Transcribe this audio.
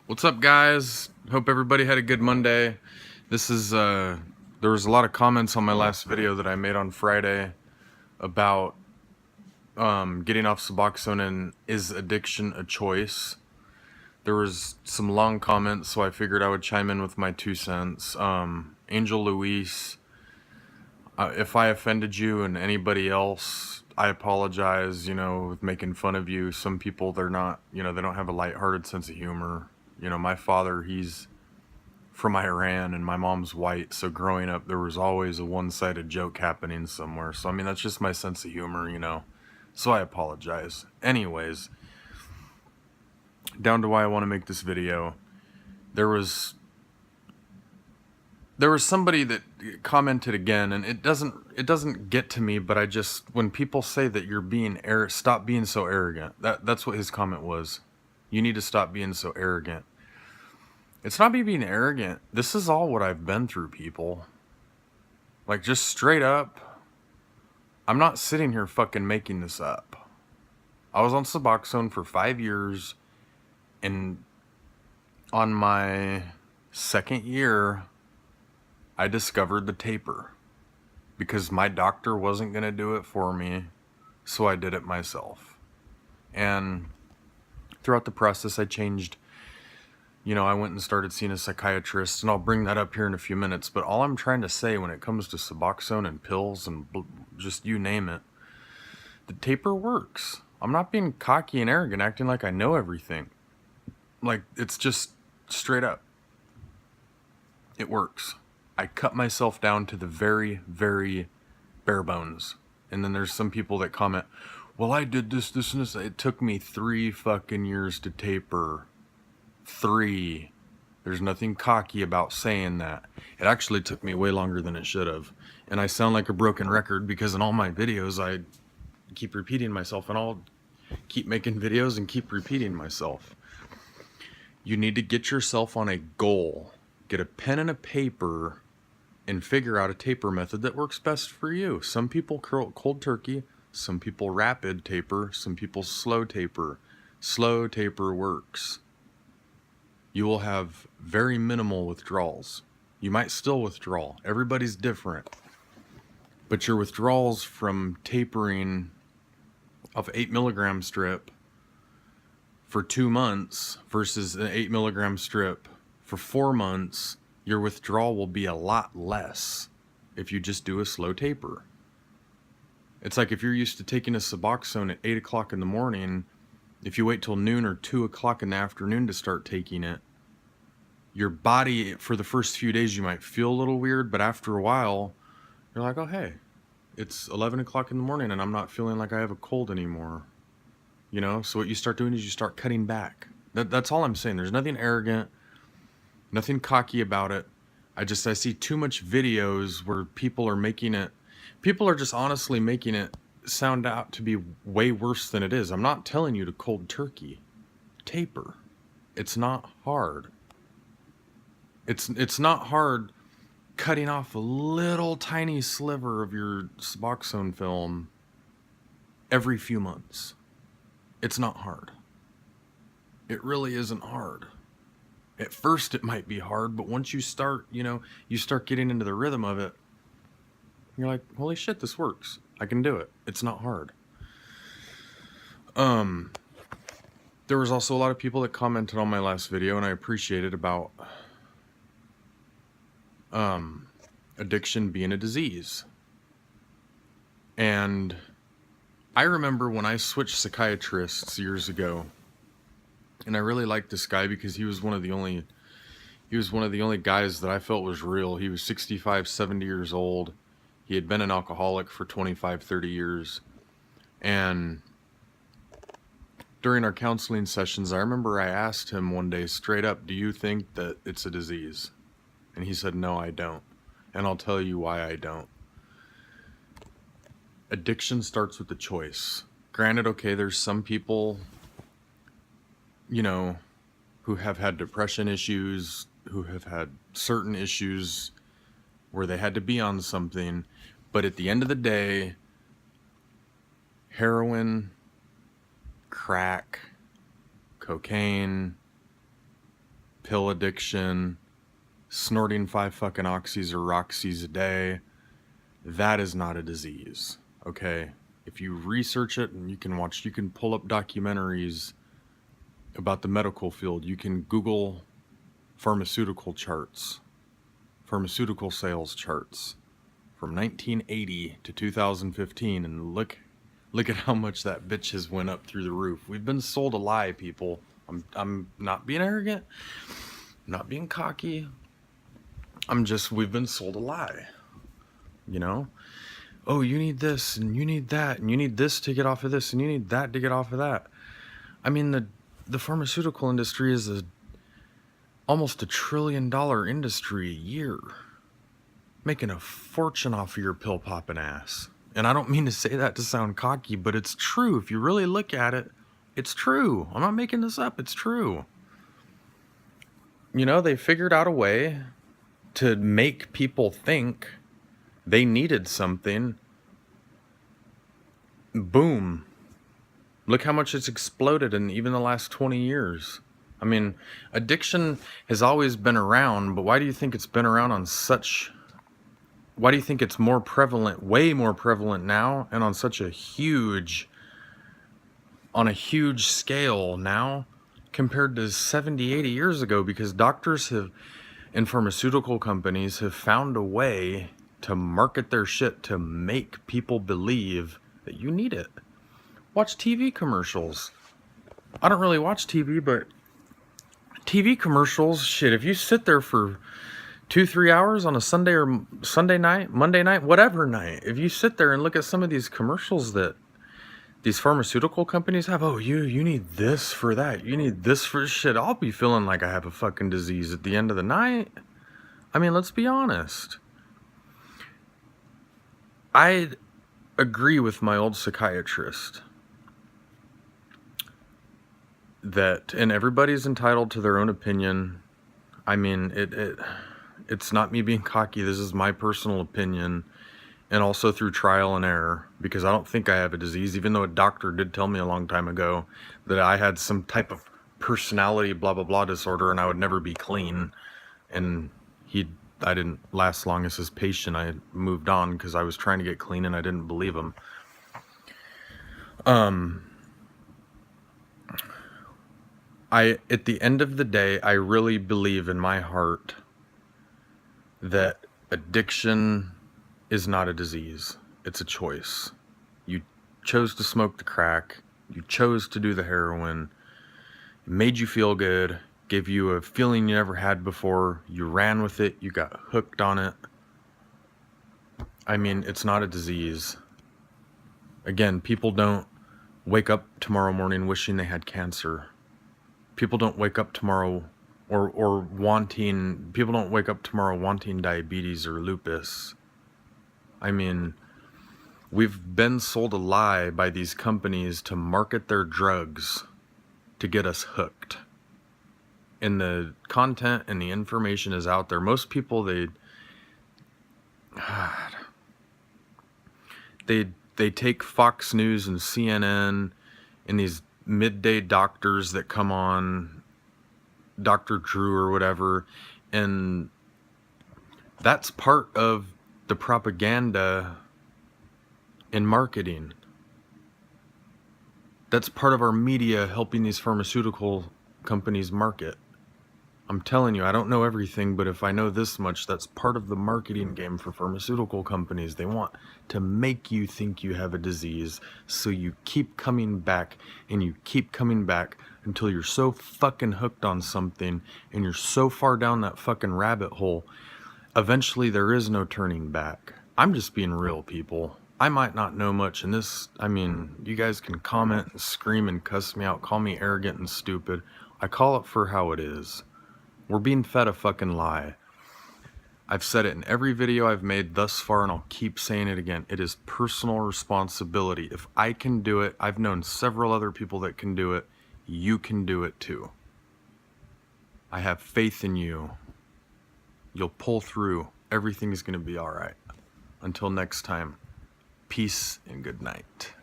What's up, guys? Hope everybody had a good Monday. This is there was a lot of comments on my last video that I made on Friday about getting off Suboxone and is addiction a choice. There was some long comments, so I figured I would chime in with my 2 cents. Angel Luis, if I offended you and anybody else, I apologize, with making fun of you. Some people, they're not, they don't have a lighthearted sense of humor. My father, he's from Iran and my mom's white, so growing up there was always a one-sided joke happening somewhere. So I mean, that's just my sense of humor. So I apologize. Anyways, down to why I want to make this video. There was somebody that commented again, and it doesn't get to me, but when people say that you're being stop being so arrogant. That's what his comment was. You need to stop being so arrogant. It's not me being arrogant. This is all what I've been through, people. Like, just straight up, I'm not sitting here fucking making this up. I was on Suboxone for 5 years, and on my second year, I discovered the taper. Because my doctor wasn't going to do it for me, so I did it myself. And throughout the process, I changed. I went and started seeing a psychiatrist, and I'll bring that up here in a few minutes. But all I'm trying to say when it comes to Suboxone and pills and just you name it, the taper works. I'm not being cocky and arrogant, acting like I know everything. Like, it's just straight up. It works. I cut myself down to the very, very bare bones. And then there's some people that comment, well, I did this, and this. It took me 3 fucking years to taper. 3. There's nothing cocky about saying that. It actually took me way longer than it should have. And I sound like a broken record because in all my videos I keep repeating myself, and I'll keep making videos and keep repeating myself. You need to get yourself on a goal. Get a pen and a paper and figure out a taper method that works best for you. Some people cold turkey, some people rapid taper, some people slow taper. Slow taper works. You will have very minimal withdrawals. You might still withdraw. Everybody's different. But your withdrawals from tapering of 8 milligram strip for 2 months versus an 8 milligram strip for 4 months, your withdrawal will be a lot less if you just do a slow taper. It's like if you're used to taking a Suboxone at 8 o'clock in the morning, if you wait till noon or 2 o'clock in the afternoon to start taking it, your body, for the first few days, you might feel a little weird, but after a while, you're like, oh, hey, it's 11 o'clock in the morning and I'm not feeling like I have a cold anymore. So what you start doing is you start cutting back. That's all I'm saying. There's nothing arrogant, nothing cocky about it. I see too much videos where people are just honestly making it sound out to be way worse than it is. I'm not telling you to cold turkey. Taper. It's not hard. It's not hard cutting off a little tiny sliver of your Suboxone film every few months. It's not hard. It really isn't hard. At first it might be hard, but once you start, you start getting into the rhythm of it, you're like, holy shit, this works. I can do it. It's not hard. There was also a lot of people that commented on my last video, and I appreciate it, about addiction being a disease. And I remember when I switched psychiatrists years ago, and I really liked this guy because he was one of the only guys that I felt was real. He was 65, 70 years old. He had been an alcoholic for 25, 30 years. And during our counseling sessions, I remember I asked him one day straight up, do you think that it's a disease? And he said, no, I don't. And I'll tell you why I don't. Addiction starts with a choice. Granted, okay, there's some people, who have had depression issues, who have had certain issues where they had to be on something. But at the end of the day, heroin, crack, cocaine, pill addiction, snorting 5 fucking oxys or roxys a day, that is not a disease, okay? If you research it, and you can pull up documentaries about the medical field. You can Google pharmaceutical charts, pharmaceutical sales charts from 1980 to 2015, and look at how much that bitch has went up through the roof. We've been sold a lie, people. I'm not being arrogant, not being cocky. We've been sold a lie, you know? Oh, you need this, and you need that, and you need this to get off of this, and you need that to get off of that. I mean, the pharmaceutical industry is almost $1 trillion industry a year, making a fortune off of your pill popping ass. And I don't mean to say that to sound cocky, but it's true. If you really look at it, it's true. I'm not making this up. It's true. You know, they figured out a way to make people think they needed something. Boom. Look how much it's exploded in even the last 20 years. I mean, addiction has always been around, but why do you think it's been around why do you think it's more prevalent, way more prevalent now, and on a huge scale now compared to 70, 80 years ago? Because doctors and pharmaceutical companies have found a way to market their shit to make people believe that you need it. Watch TV commercials. I don't really watch TV, but TV commercials, shit, if you sit there for 2-3 hours on a Sunday or Sunday night, Monday night, whatever night, if you sit there and look at some of these commercials that these pharmaceutical companies have, oh, you need this for that, you need this for shit, I'll be feeling like I have a fucking disease at the end of the night. I mean, let's be honest. I agree with my old psychiatrist that, and everybody's entitled to their own opinion. I mean, it's not me being cocky. This is my personal opinion, and also through trial and error, because I don't think I have a disease, even though a doctor did tell me a long time ago that I had some type of personality blah blah blah disorder and I would never be clean. And I didn't last long as his patient. I moved on because I was trying to get clean and I didn't believe him. At the end of the day, I really believe in my heart that addiction is not a disease. It's a choice. You chose to smoke the crack. You chose to do the heroin. It made you feel good. Gave you a feeling you never had before. You ran with it. You got hooked on it. I mean, it's not a disease. Again, people don't wake up tomorrow morning wishing they had cancer. People don't wake up tomorrow people don't wake up tomorrow wanting diabetes or lupus. I mean, we've been sold a lie by these companies to market their drugs to get us hooked. And the content and the information is out there. Most people, they take Fox News and CNN and these midday doctors that come on, Dr. Drew or whatever, and that's part of the propaganda in marketing. That's part of our media helping these pharmaceutical companies market. I'm telling you, I don't know everything, but if I know this much, that's part of the marketing game for pharmaceutical companies. They want to make you think you have a disease, so you keep coming back and you keep coming back until you're so fucking hooked on something and you're so far down that fucking rabbit hole. Eventually, there is no turning back. I'm just being real, people. I might not know much, and you guys can comment and scream and cuss me out, call me arrogant and stupid. I call it for how it is. We're being fed a fucking lie. I've said it in every video I've made thus far, and I'll keep saying it again. It is personal responsibility. If I can do it, I've known several other people that can do it. You can do it too. I have faith in you. You'll pull through. Everything is going to be all right. Until next time, peace and good night.